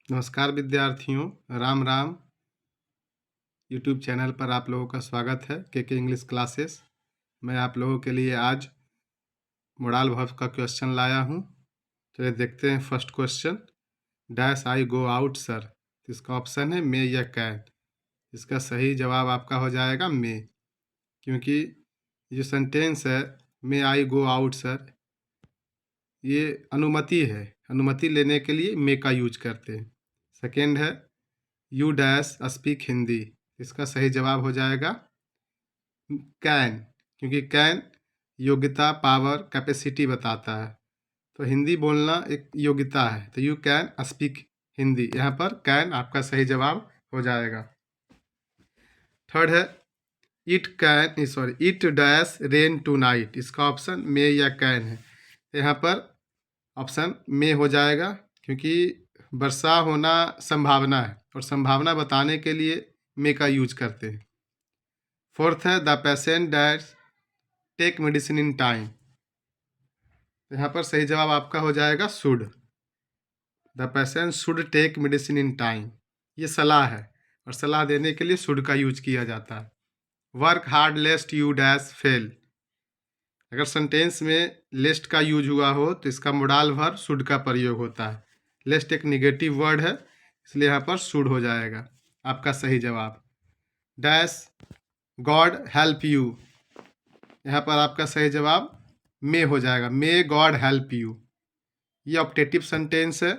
नमस्कार विद्यार्थियों, Ram Ram. YouTube channel पर आप लोगों का स्वागत है के इंग्लिश क्लासेस। मैं आप लोगों के लिए आज मोडाल वर्ब का क्वेश्चन लाया हूं। चलिए देखते हैं first question. Dash I go out sir. इसका ऑप्शन है मे या कैन। इसका सही जवाब आपका हो जाएगा मे, क्योंकि जो सेंटेंस है मे आई गो आउट सर, ये अनुमति है। अनुमति लेने के लिए मे का यूज करते हैं। सेकेंड है यू डैश स्पीक हिंदी। इसका सही जवाब हो जाएगा कैन, क्योंकि कैन योग्यता, पावर, कैपेसिटी बताता है। तो हिंदी बोलना एक योग्यता है, तो यू कैन स्पीक हिंदी, यहाँ पर कैन आपका सही जवाब हो जाएगा। थर्ड है it dash rain tonight. इसका ऑप्शन मे या कैन है। यहाँ पर ऑप्शन मे हो जाएगा, क्योंकि वर्षा होना संभावना है और संभावना बताने के लिए मे का यूज करते हैं। फोर्थ है the patient dash take medicine in time. यहाँ पर सही जवाब आपका हो जाएगा should. The patient should take medicine in time, ये सलाह है और सलाह देने के लिए शुड का यूज किया जाता है। Work hard लेस्ट you dash fail. अगर सेंटेंस में लेस्ट का यूज हुआ हो तो इसका मोडाल वर्ब शुड का प्रयोग होता है। लेस्ट एक निगेटिव वर्ड है, इसलिए यहाँ पर शुड हो जाएगा आपका सही जवाब। डैश गॉड हेल्प यू, यहाँ पर आपका सही जवाब मे हो जाएगा। मे गॉड हेल्प यू, ये ऑप्टेटिव सेंटेंस है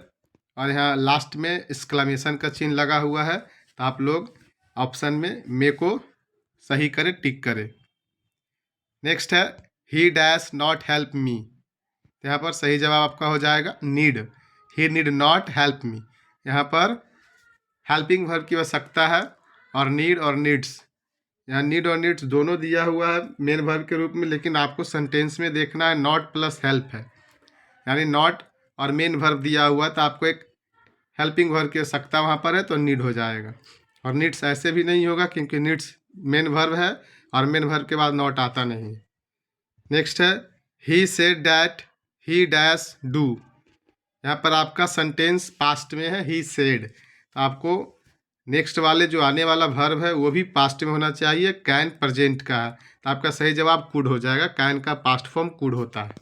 और यहाँ लास्ट में एक्सक्लेमेशन का चिन्ह लगा हुआ है, तो आप लोग ऑप्शन में मे को सही करें, टिक करें। नेक्स्ट है he dash not help me. यहाँ पर सही जवाब आपका हो जाएगा need. He need not help me. यहाँ पर हेल्पिंग वर्ब की आवश्यकता है और नीड्स, यहाँ नीड और नीड्स दोनों दिया हुआ है मेन वर्ब के रूप में, लेकिन आपको सेंटेंस में देखना है नॉट प्लस हेल्प है, यानी नॉट और मेन वर्ब दिया हुआ, तो आपको एक हेल्पिंग वर्ब की आवश्यकता वहाँ पर है, तो नीड हो जाएगा। और नीड्स ऐसे भी नहीं होगा, क्योंकि नीड्स मेन वर्ब है और मेन वर्ब के बाद नॉट आता नहीं। नेक्स्ट है he said that he dash do. यहाँ पर आपका सेंटेंस पास्ट में है, ही सेड, तो आपको नेक्स्ट वाले जो आने वाला वर्ब है वो भी पास्ट में होना चाहिए। कैन प्रेजेंट का है, तो आपका सही जवाब कुड हो जाएगा। कैन का पास्ट फॉर्म कुड होता है।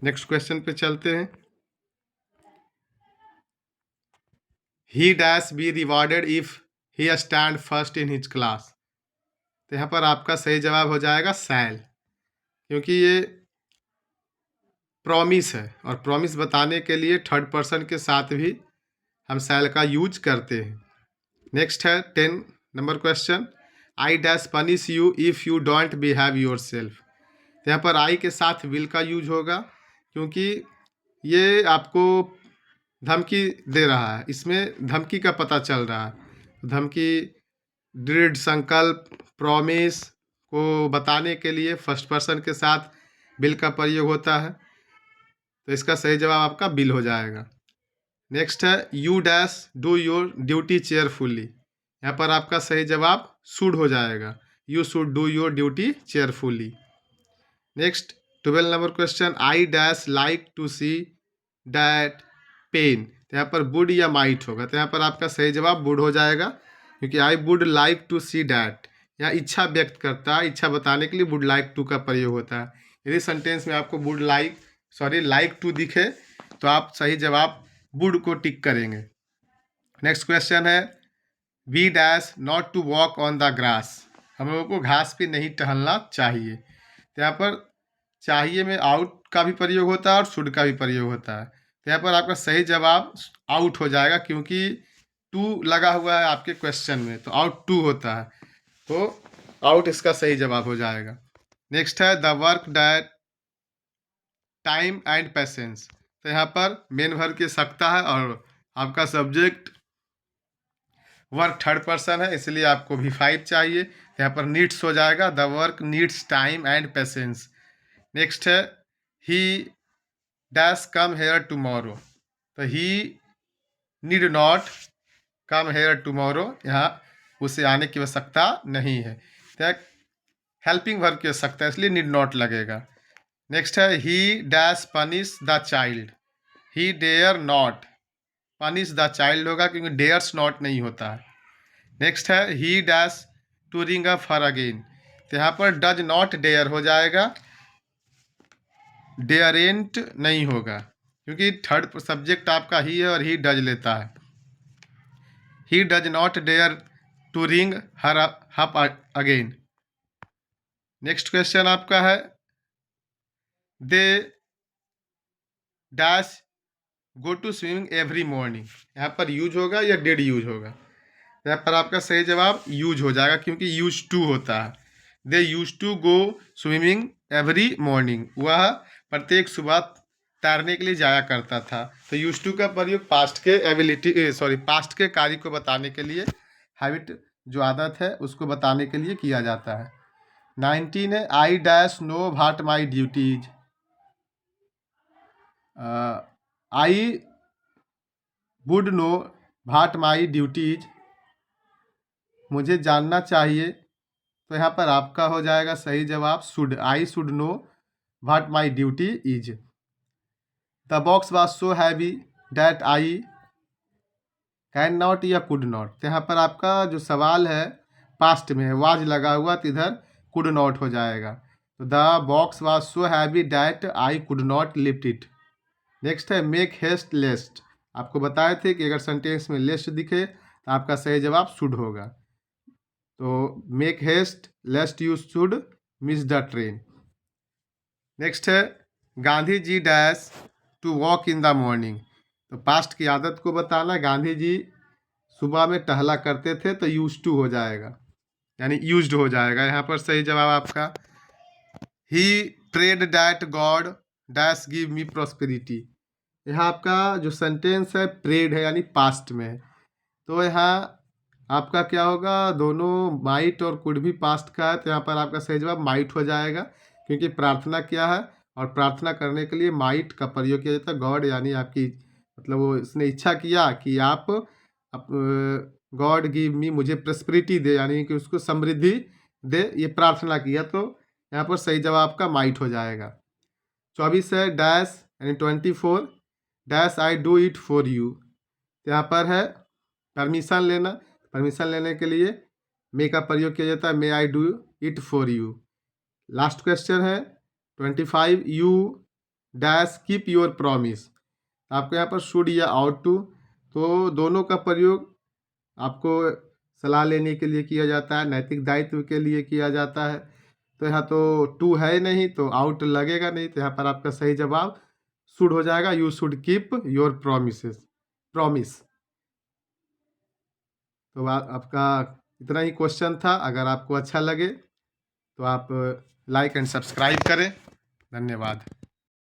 नेक्स्ट क्वेश्चन पे चलते हैं। ही dash be rewarded if he stand first in his class. तो यहाँ पर आपका सही जवाब हो जाएगा सैल, क्योंकि ये प्रॉमिस है और प्रॉमिस बताने के लिए थर्ड पर्सन के साथ भी हम सैल का यूज करते हैं। नेक्स्ट है 10 number question. I dash punish you if you don't behave your self. तो यहाँ पर आई के साथ विल का यूज होगा, क्योंकि ये आपको धमकी दे रहा है, इसमें धमकी का पता चल रहा है। धमकी, दृढ़ संकल्प, प्रॉमिस को बताने के लिए फर्स्ट पर्सन के साथ बिल का प्रयोग होता है, तो इसका सही जवाब आपका बिल हो जाएगा। नेक्स्ट है you dash do your duty cheerfully. यहाँ पर आपका सही जवाब शुड हो जाएगा। You should do your duty cheerfully. Next 12 number question. I dash like to see that pain. तो यहाँ पर वुड या माइट होगा, तो यहाँ पर आपका सही जवाब वुड हो जाएगा, क्योंकि I would like to see that यहाँ इच्छा व्यक्त करता है, इच्छा बताने के लिए वुड लाइक टू का प्रयोग होता है। यदि सेंटेंस में आपको वुड लाइक टू दिखे तो आप सही जवाब वुड को टिक करेंगे। नेक्स्ट क्वेश्चन है we dash not to walk on the grass. हम लोगों को घास पे नहीं टहलना चाहिए, तो यहाँ पर चाहिए में आउट का भी प्रयोग होता है और शुड का भी प्रयोग होता है, तो यहाँ पर आपका सही जवाब आउट हो जाएगा, क्योंकि टू लगा हुआ है आपके क्वेश्चन में, तो आउट टू होता है, तो आउट इसका सही जवाब हो जाएगा। नेक्स्ट है the work that time and patience. तो यहाँ पर मेन वर्ब की सकता है और आपका सब्जेक्ट वर्क थर्ड पर्सन है, इसलिए आपको भी 5 चाहिए, तो यहाँ पर नीड्स हो जाएगा। The work needs time and patience. Next है he dash come here tomorrow. तो he need not come here tomorrow, यहाँ उसे आने की आवश्यकता नहीं है, तो हेल्पिंग वर्ब की आवश्यकता है, इसलिए नीड नॉट लगेगा। नेक्स्ट है he dash punish the child. He dare not, punish the child होगा, क्योंकि डेयर्स नॉट नहीं होता है। नेक्स्ट है he dash to ring up her again, तो यहाँ पर डज नॉट डेयर हो जाएगा, डेयरेंट नहीं होगा, क्योंकि थर्ड सब्जेक्ट आपका ही है और ही डज लेता है। He does not dare to ring her up again. Next question आपका है they dash go to swimming every morning, यहाँ पर यूज होगा या डिड यूज होगा? यहाँ पर आपका सही जवाब यूज हो जाएगा, क्योंकि यूज टू होता है। They use to go swimming every morning, वह प्रत्येक सुबह तैरने के लिए जाया करता था। तो यूज टू का प्रयोग पास्ट के पास्ट के कार्य को बताने के लिए, हैबिट जो आदत है उसको बताने के लिए किया जाता है। 19 है I dash know what my duties, I would know what my duties, मुझे जानना चाहिए, तो यहाँ पर आपका हो जाएगा सही जवाब should, I should know what my duty is. The box was so heavy that I can not या कुड नॉट, तो यहाँ पर आपका जो सवाल है पास्ट में है, वाज लगा हुआ, तो इधर कुड नॉट हो जाएगा। तो the box was so heavy that I could not lift it. Next है मेक हेस्ट लेस्ट, आपको बताए थे कि अगर सेंटेंस में लेस्ट दिखे तो आपका सही जवाब शुड होगा। तो make haste lest you should miss the train. Next है Gandhi ji dash to walk in the morning, तो पास्ट की आदत को बताना, गांधी जी सुबह में टहला करते थे, तो यूज टू हो जाएगा, यानी यूज्ड हो जाएगा। यहाँ पर सही जवाब आपका he prayed that God dash give me prosperity, यहाँ आपका जो सेंटेंस है प्रेड है यानी पास्ट में है, तो यहाँ आपका क्या होगा, दोनों माइट और कुड भी पास्ट का है, तो यहाँ पर आपका सही जवाब माइट हो जाएगा, क्योंकि प्रार्थना क्या है और प्रार्थना करने के लिए माइट का प्रयोग किया जाता है। गॉड यानी आपकी मतलब वो इसने इच्छा किया कि आप गॉड गिव मी, मुझे प्रॉस्पेरिटी दे, यानी कि उसको समृद्धि दे, ये प्रार्थना किया, तो यहाँ पर सही जवाब आपका माइट हो जाएगा। 24 है डैश यानी 24 dash I do it for you, यहाँ पर है परमिशन लेना, परमिशन लेने के लिए मे का प्रयोग किया जाता है, may I do it for you. Last question है 25 you dash keep your promise, आपको यहाँ पर शुड या आउट टू, तो दोनों का प्रयोग आपको सलाह लेने के लिए किया जाता है, नैतिक दायित्व के लिए किया जाता है, तो यहाँ तो टू है नहीं तो आउट लगेगा नहीं, तो यहाँ पर आपका सही जवाब शुड हो जाएगा, you should keep your promise. तो आपका इतना ही क्वेश्चन था। अगर आपको अच्छा लगे तो आप लाइक एंड सब्सक्राइब करें। धन्यवाद।